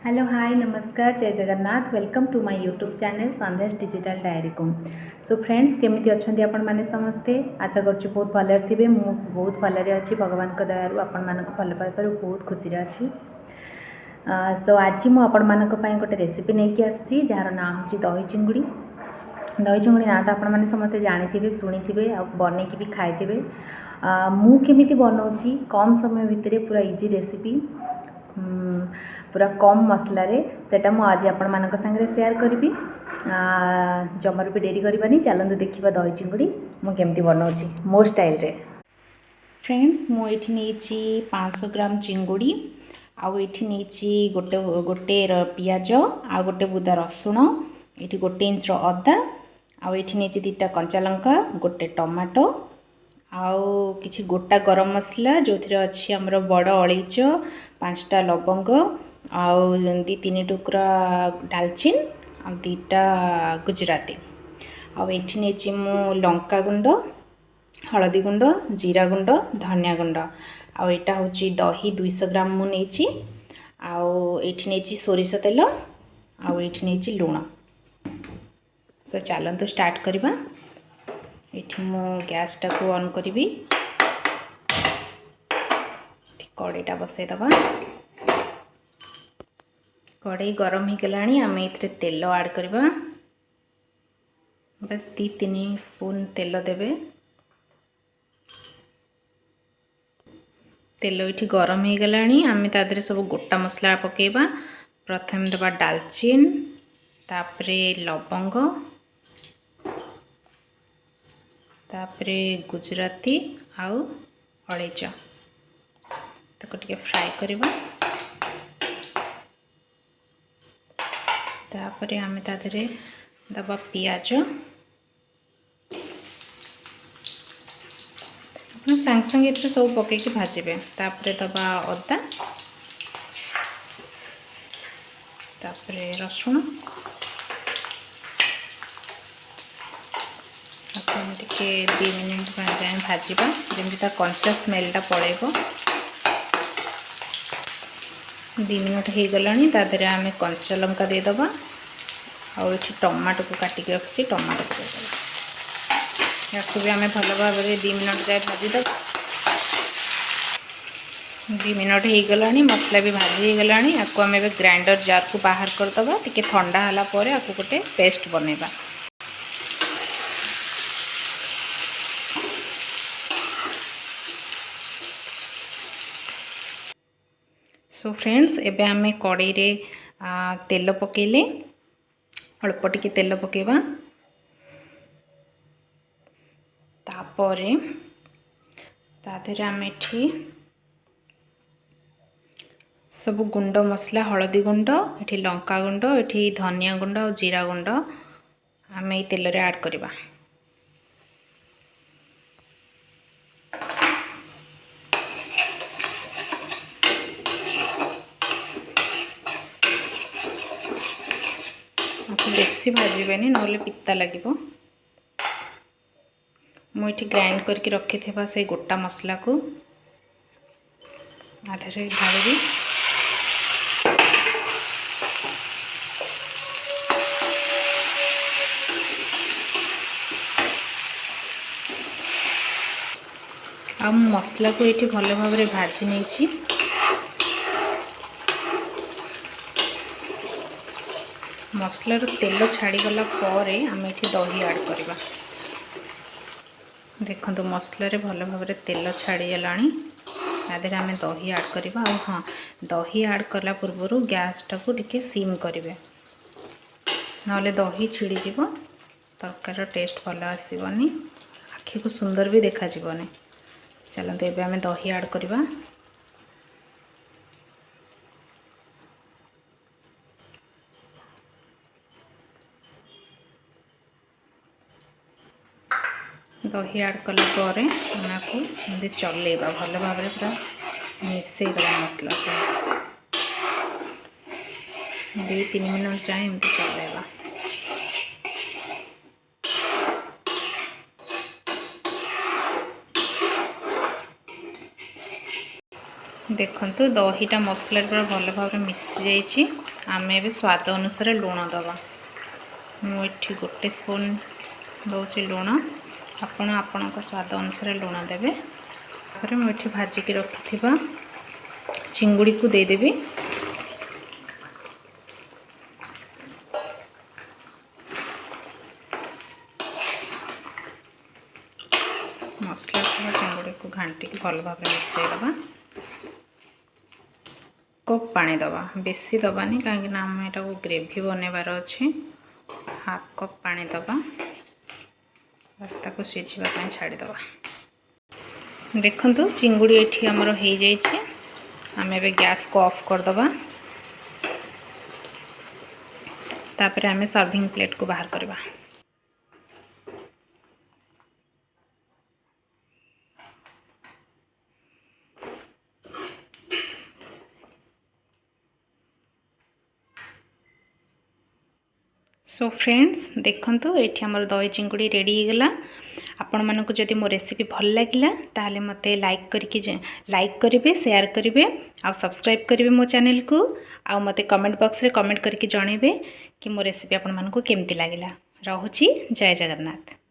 Hello hi नमस्कार जय Jagannath welcome to my YouTube channel Sandhyas digital diary com. So friends केमिति अछंती आपण माने समस्ते आशा करछु बहुत भले थिबे। मु बहुत भले अच्छी भगवान को दयारु आपण मानक भल पाई पर बहुत खुशी रे अछि। सो आज मु आपण मानक पई गोटे रेसिपी नै कि आछि जार ना होची दही चिंगुड़ी। दही चिंगुड़ी ना तो आपण माने समस्ते जानिथिबे शुणिथिबे आ बनै कि भी खाइथिबे। मु केमिति बनाउछि कम समय भितरे पूरा इजी रेसिपी पूरा कम मसला रे सेटा मु आज आपण मानक संगे शेयर करी। जमर भी डेरी करबानी चलते देखा दही चिंगुड़ी मु केमती बनाउछि मो स्टाइल रे। फ्रेंड्स मु एठी नेछि 500 ग्राम चिंगुड़ी आउ एठी नेछि गोटे गोटे पियाज आ गोटे बुदा रसुण एठी गोटे इंच अदा आउ एठी नेछि दुटा कंचा लंका गोटे टमाटो आउ किछि गोटा गरम मसला जो थिरे अछि हमर बड़ अळीच 5टा लवंग आउ 2-3 टुकरा दालचीन आउ 2टा गुजराती आउ एठी नेछि मु लंका गुंड हलदी गुंड जीरा गुंड धनिया गुंड आउ एटा होछि दही 200 ग्राम मु नेछि आउ एठी नेछि सोरिष तेल आउ एठी नेछि लूण। सो चलंतु स्टार्ट करबा। एठी मु गैस टाको ऑन करिवि कड़ेटा बसई दबा। कड़े गरम ही गलानी आम एथरे तेल ऐड करबा बस 2-3 स्पून तेल देबे। तेल ये गरम हो गलानी आम तादरे सब गोटा मसला पकेबा। प्रथम दबा दालचीन तापरे लवंग तापरे गुजराती आउ अळीच ताको टिके फ्राई करबा। तापरे आम तादरे दबा पियाज सांग सांग ये सब पकईकि भाजबे। तापरे दबा अदा तापरे रसुण टिके 2 मिनिट जाए भाजबा जमी कंचा स्मेलटा पड़ेब। 2 मिनिट हो गलानी तादरे आम कंचा लंका देदबा आउ ये टमाटो को काटिक रखी टमाटो को देदबा। या भी आम भल भाव 2 मिनिट जाए भाजीद। 2 मिनिट हो गलानी मसला भी भाजी हो गलानी। आपको आम ग्राइंडर जार को बाहर करदबा टिके ठंडा होला परे आपको गोटे पेस्ट बनेबा। सो फ्रेंड्स एबे आम कड़े रे तेल पकेले अल्प टिके तेल पकेबा। तापरे तादेरे आम एठी सब गुंड मसला हलदी गुंड एठी लंका गुंड एठी धनिया गुंड और जीरा गुंड आम ये तेल रे ऐड करबा। बेसी भाजबेनी नले पिता लगे। मुझे ग्राइंड करके रखी थे से गोटा मसला को आधे ढाली। आ मसला को ये भल भाव भाजी नहीं। मसलार तेल छाड़ीगला आम ये दही ऐड करवा। देखो मसलार भल भाव तेल छाड़ीगला तादेह आम दही ऐड करवा। हाँ दही ऐड कला पूर्व गैस टाको टिके सिम करेंगे नले दही छिड़ीज तरकार टेस्ट भल आसबनी आखि को सुंदर भी देखा जीवनी। चलते एबे आम दही ऐड करवा। दही ऐड कला एमती चलेबा भल भाव पूरा मिसेदे मसला को 2-3 मिनट जाए एमती चलेबा। देखंतु दहीटा मसला पूरा भल भाव मिसी जाइए। आम ए स्वाद अनुसार लुण दबा। मुझे गोटे स्पून दूसरी लुण, आपण आपण स्वाद अनुसार लुण देवे। तापर मुझे भाजिक रखि चिंगुड़ी को देदेवी। मसला सब चिंगुड़ी को घांटिक भल भाव मिसईदबा। कप पानी दबा, बेसी दबानी कहीं आम यहाँ ग्रेवी बनवार अच्छे। हाफ कप पानी दबा, बस ताको सिझापी छाड़ीदबा। देखंतु चिंगुड़ी एठी हमर हो जाइए। आम ए गैस को ऑफ करदबा। तापर आम सर्विंग प्लेट को बाहर करवा। सो फ्रेंड्स देखंतु एठी हमर दही चिंगुड़ी रेडी हो गला। आपण मानको जदि मो रेसिपी भल लागिला ताले मते लाइक करिवे, शेयर करिवे आ सब्सक्राइब करिवे मो चैनल को। आ मते कमेंट बॉक्स रे कमेंट करके जणैबे कि मो रेसिपी आपण मानको केमती लागिला। रहूची, जय जगन्नाथ।